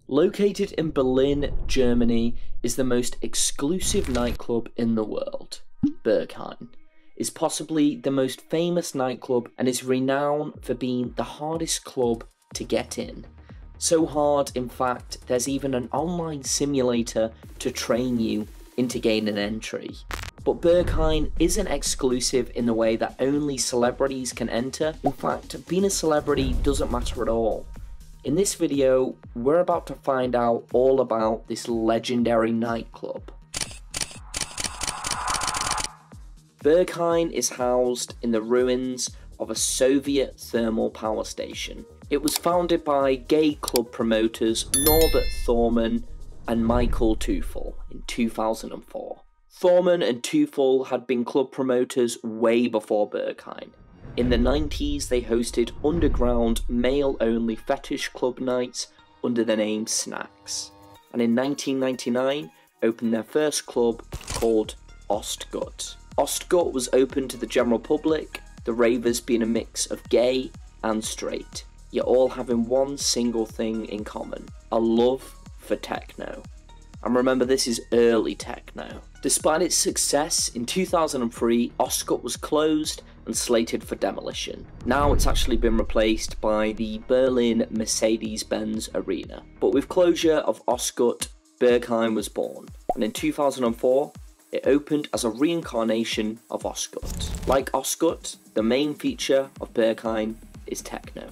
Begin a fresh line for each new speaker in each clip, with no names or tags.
Located in Berlin, Germany, is the most exclusive nightclub in the world. Berghain is possibly the most famous nightclub and is renowned for being the hardest club to get in. So hard, in fact, there's even an online simulator to train you into gaining entry. But Berghain isn't exclusive in the way that only celebrities can enter. In fact, being a celebrity doesn't matter at all. In this video, we're about to find out all about this legendary nightclub. Berghain is housed in the ruins of a Soviet thermal power station. It was founded by gay club promoters Norbert Thormann and Michael Teufel in 2004. Thormann and Teufel had been club promoters way before Berghain. In the 90s, they hosted underground male-only fetish club nights under the name Snacks, and in 1999 opened their first club called Ostgut. Ostgut was open to the general public, the ravers being a mix of gay and straight, yet all having one single thing in common: a love for techno. And remember, this is early techno. Despite its success, in 2003, Ostgut was closed and slated for demolition. Now it's actually been replaced by the Berlin Mercedes-Benz Arena. But with closure of Ostgut, Berghain was born, and in 2004, it opened as a reincarnation of Ostgut. Like Ostgut, the main feature of Berghain is techno,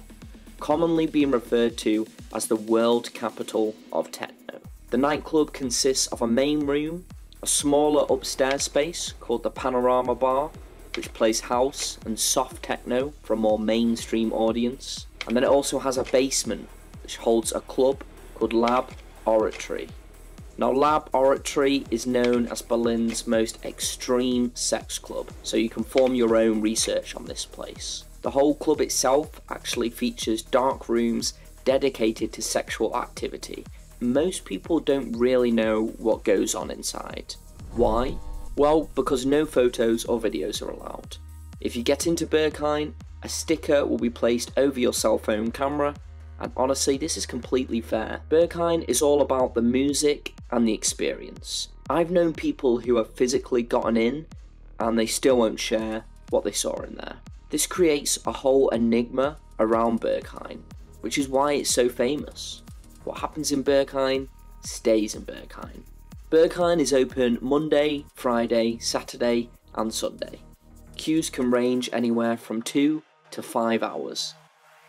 commonly being referred to as the world capital of techno. The nightclub consists of a main room, a smaller upstairs space called the Panorama Bar, which plays house and soft techno for a more mainstream audience, and then it also has a basement which holds a club called Lab Oratory. Now, Lab Oratory is known as Berlin's most extreme sex club, so you can form your own research on this place. The whole club itself actually features dark rooms dedicated to sexual activity. Most people don't really know what goes on inside. Why? Well, because no photos or videos are allowed. If you get into Berghain, a sticker will be placed over your cell phone camera, and honestly, this is completely fair. Berghain is all about the music and the experience. I've known people who have physically gotten in, and they still won't share what they saw in there. This creates a whole enigma around Berghain, which is why it's so famous. What happens in Berghain stays in Berghain. Berghain is open Monday, Friday, Saturday and Sunday. Queues can range anywhere from 2 to 5 hours.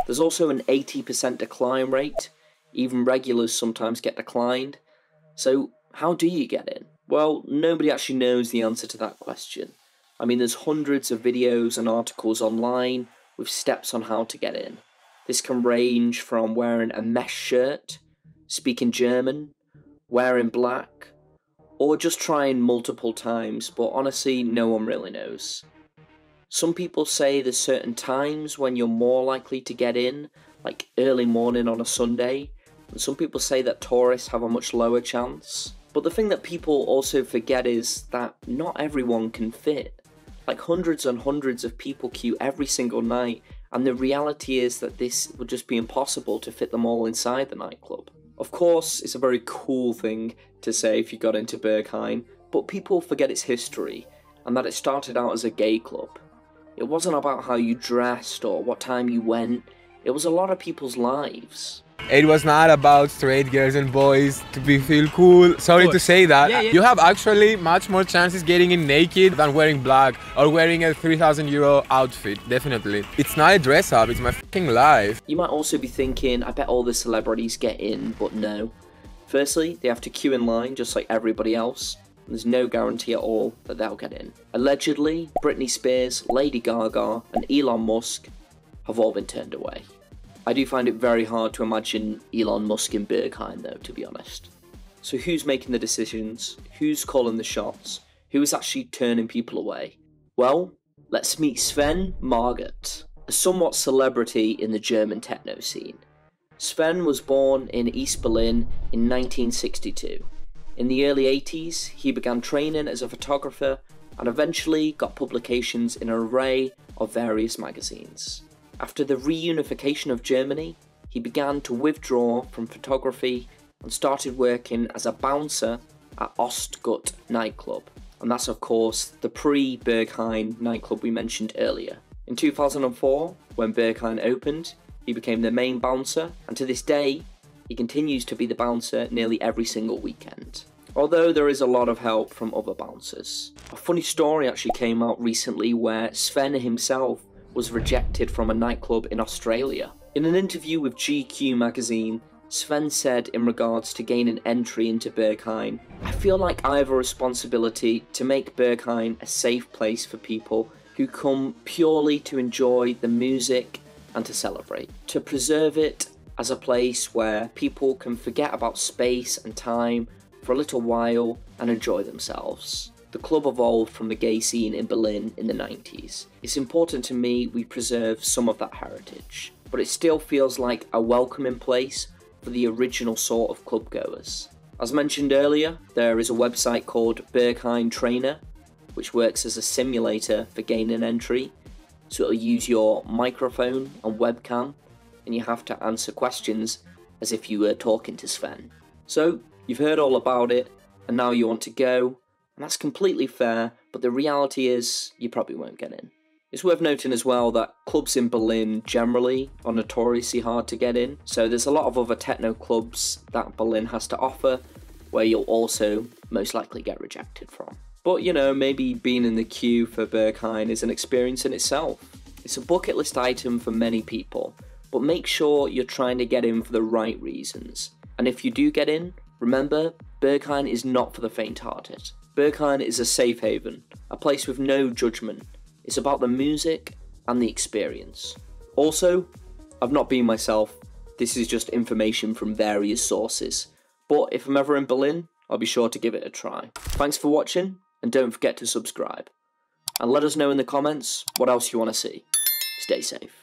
There's also an 80% decline rate. Even regulars sometimes get declined. So how do you get in? Well, nobody actually knows the answer to that question. I mean, there's hundreds of videos and articles online with steps on how to get in. This can range from wearing a mesh shirt, speaking German, wearing black, or just trying multiple times, but honestly, no one really knows. Some people say there's certain times when you're more likely to get in, like early morning on a Sunday, and some people say that tourists have a much lower chance. But the thing that people also forget is that not everyone can fit. Like hundreds and hundreds of people queue every single night, and the reality is that this would just be impossible to fit them all inside the nightclub. Of course, it's a very cool thing to say if you got into Berghain, but people forget its history, and that it started out as a gay club. It wasn't about how you dressed or what time you went, it was a lot of people's lives.
It was not about straight girls and boys to feel cool. Sorry to say that. Yeah. You have actually much more chances getting in naked than wearing black or wearing a 3,000 euro outfit, definitely. It's not a dress up, it's my fucking life.
You might also be thinking, I bet all the celebrities get in, but no. Firstly, they have to queue in line just like everybody else. And there's no guarantee at all that they'll get in. Allegedly, Britney Spears, Lady Gaga and Elon Musk have all been turned away. I do find it very hard to imagine Elon Musk in Berghain though, to be honest. So who's making the decisions? Who's calling the shots? Who is actually turning people away? Well, let's meet Sven Margaret, a somewhat celebrity in the German techno scene. Sven was born in East Berlin in 1962. In the early 80s, he began training as a photographer and eventually got publications in an array of various magazines. After the reunification of Germany, he began to withdraw from photography and started working as a bouncer at Ostgut Nightclub. And that's of course the pre-Berghain nightclub we mentioned earlier. In 2004, when Berghain opened, he became the main bouncer, and to this day, he continues to be the bouncer nearly every single weekend. Although there is a lot of help from other bouncers. A funny story actually came out recently where Sven himself was rejected from a nightclub in Australia. In an interview with GQ magazine, Sven said in regards to gaining entry into Berghain, "I feel like I have a responsibility to make Berghain a safe place for people who come purely to enjoy the music and to celebrate. To preserve it as a place where people can forget about space and time for a little while and enjoy themselves." The club evolved from the gay scene in Berlin in the 90s. It's important to me we preserve some of that heritage, but it still feels like a welcoming place for the original sort of club goers. As mentioned earlier, there is a website called Berghain Trainer, which works as a simulator for gaining entry. So it'll use your microphone and webcam, and you have to answer questions as if you were talking to Sven. So you've heard all about it, and now you want to go, and that's completely fair, but the reality is you probably won't get in. It's worth noting as well that clubs in Berlin generally are notoriously hard to get in, so there's a lot of other techno clubs that Berlin has to offer where you'll also most likely get rejected from. But you know, maybe being in the queue for Berghain is an experience in itself. It's a bucket list item for many people, but make sure you're trying to get in for the right reasons. And if you do get in, remember, Berghain is not for the faint-hearted. Berghain is a safe haven, a place with no judgment. It's about the music and the experience. Also, I've not been myself, this is just information from various sources. But if I'm ever in Berlin, I'll be sure to give it a try. Thanks for watching, and don't forget to subscribe. And let us know in the comments what else you want to see. Stay safe.